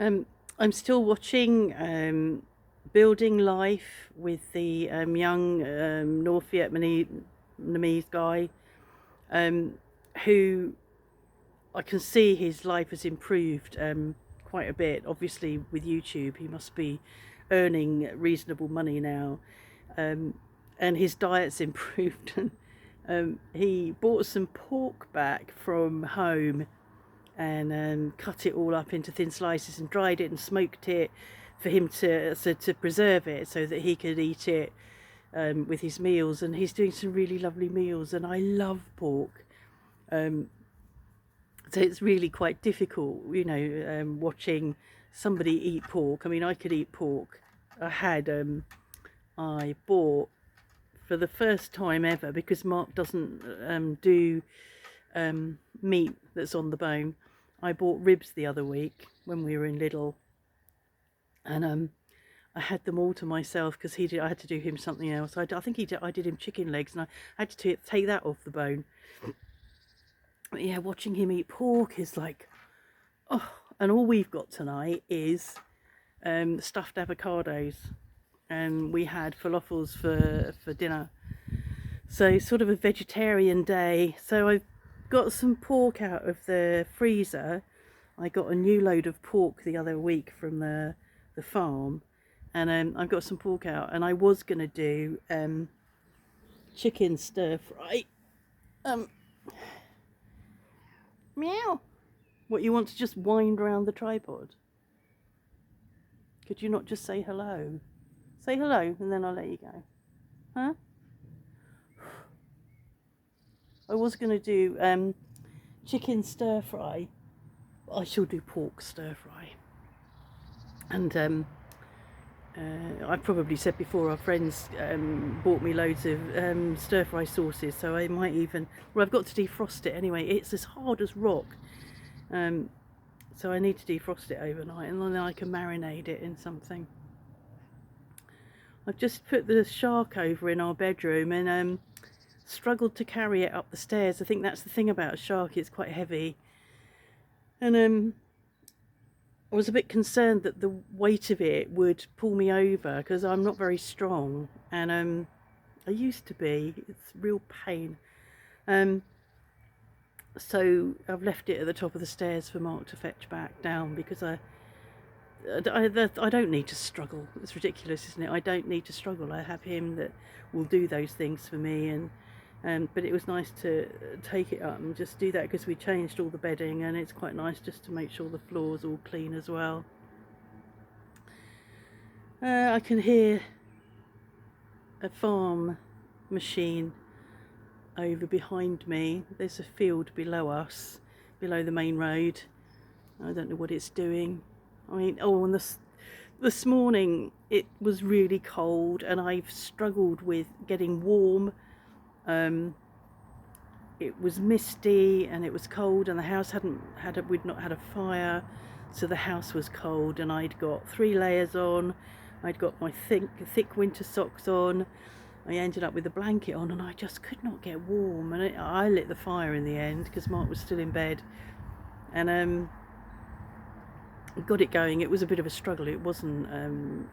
Um, I'm still watching Building Life with the young North Vietnamese guy, um, who I can see his life has improved quite a bit. Obviously, with YouTube, he must be earning reasonable money now, um, and his diet's improved. He bought some pork back from home and cut it all up into thin slices and dried it and smoked it for him to preserve it so that he could eat it with his meals. And he's doing some really lovely meals, and I love pork. Um, so it's really quite difficult, watching somebody eat pork. I mean, I could eat pork. I bought for the first time ever, because Mark doesn't do meat that's on the bone. I bought ribs the other week when we were in Lidl, and I had them all to myself because I had to do him something else. I think I did him chicken legs, and I had to take that off the bone. But yeah, watching him eat pork is like, oh. And all we've got tonight is stuffed avocados, and we had falafels for dinner. So sort of a vegetarian day. So I've got some pork out of the freezer. I got a new load of pork the other week from the farm, and I've got some pork out, and I was going to do chicken stir fry. Meow. What, you want to just wind around the tripod? Could you not just say hello? Say hello and then I'll let you go. Huh? I was going to do chicken stir fry, but I shall do pork stir fry. And I've probably said before, our friends bought me loads of stir fry sauces, so I might even, well, I've got to defrost it anyway. It's as hard as rock, so I need to defrost it overnight, and then I can marinate it in something. I've just put the shark over in our bedroom, and struggled to carry it up the stairs. I think that's the thing about a shark, it's quite heavy, and I was a bit concerned that the weight of it would pull me over, because I'm not very strong, and I used to be. It's real pain. So I've left it at the top of the stairs for Mark to fetch back down, because I don't need to struggle. It's ridiculous, isn't it? I don't need to struggle. I have him that will do those things for me, and but it was nice to take it up and just do that, because we changed all the bedding, and it's quite nice just to make sure the floor's all clean as well. I can hear a farm machine over behind me. There's a field below us, below the main road. I don't know what it's doing. I mean, oh, and this morning it was really cold, and I've struggled with getting warm. It was misty and it was cold, and the house we'd not had a fire, so the house was cold, and I'd got 3 layers on. I'd got my thick winter socks on. I ended up with a blanket on, and I just could not get warm, and I lit the fire in the end because Mark was still in bed, and got it going. It was a bit of a struggle. It wasn't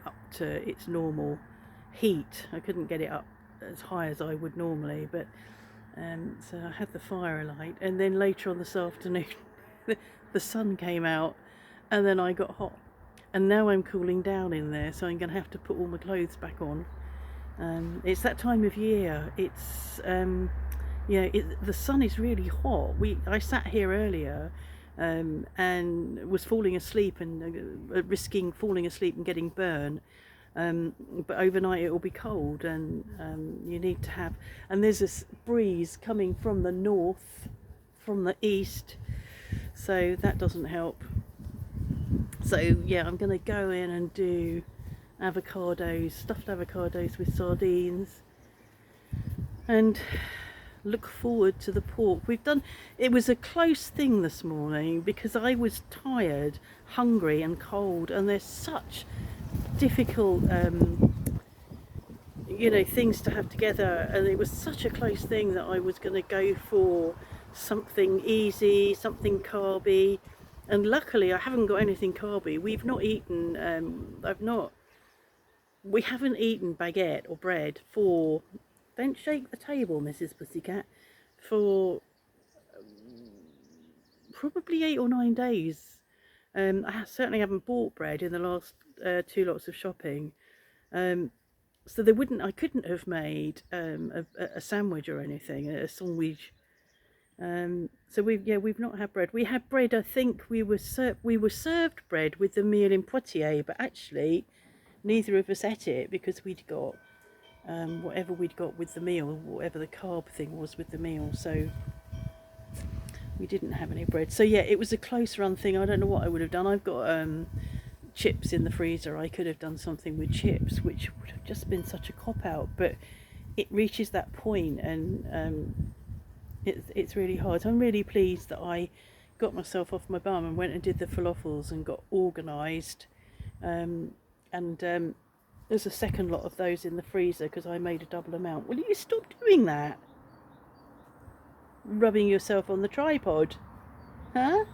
up to its normal heat. I couldn't get it up as high as I would normally, but so I had the fire alight, and then later on this afternoon the sun came out, and then I got hot, and now I'm cooling down in there, so I'm going to have to put all my clothes back on. It's that time of year. It's the sun is really hot. I sat here earlier and was falling asleep, and risking falling asleep and getting burned. But overnight it will be cold, and you need to have, and there's this breeze coming from the north, from the east, so that doesn't help. So yeah, I'm going to go in and do stuffed avocados with sardines, and look forward to the pork. It was a close thing this morning, because I was tired, hungry and cold, and there's such difficult things to have together, and it was such a close thing that I was going to go for something easy, something carby, And luckily I haven't got anything carby. We've not eaten, we haven't eaten baguette or bread for, don't shake the table, Mrs. Pussycat, for probably 8 or 9 days. Certainly haven't bought bread in the last 2 lots of shopping. So I couldn't have made a sandwich or anything, a sandwich. So we've not had bread. We had bread. I think we were served bread with the meal in Poitiers, but actually neither of us ate it because we'd got whatever we'd got with the meal, whatever the carb thing was with the meal. So we didn't have any bread. So yeah, it was a close run thing. I don't know what I would have done. I've got chips in the freezer. I could have done something with chips, which would have just been such a cop out. But it reaches that point, and it's really hard. I'm really pleased that I got myself off my bum and went and did the falafels and got organised. And there's a second lot of those in the freezer because I made a double amount. Will you stop doing that? Rubbing yourself on the tripod, huh?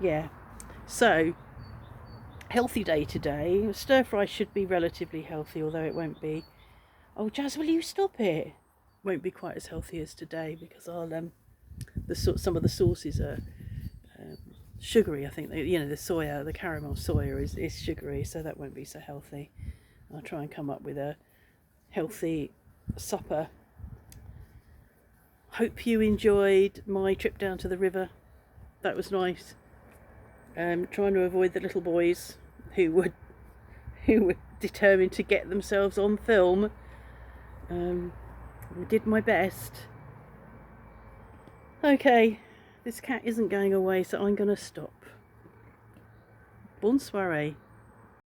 Yeah. So, healthy day today. Stir fry should be relatively healthy, although it won't be. Oh, Jazz, will you stop it? Won't be quite as healthy as today because I'll some of the sauces are sugary. I think the soya, the caramel soya is sugary, so that won't be so healthy. I'll try and come up with a healthy supper. Hope you enjoyed my trip down to the river. That was nice. Trying to avoid the little boys who were determined to get themselves on film. I did my best. Okay, this cat isn't going away, so I'm going to stop. Bonne soirée.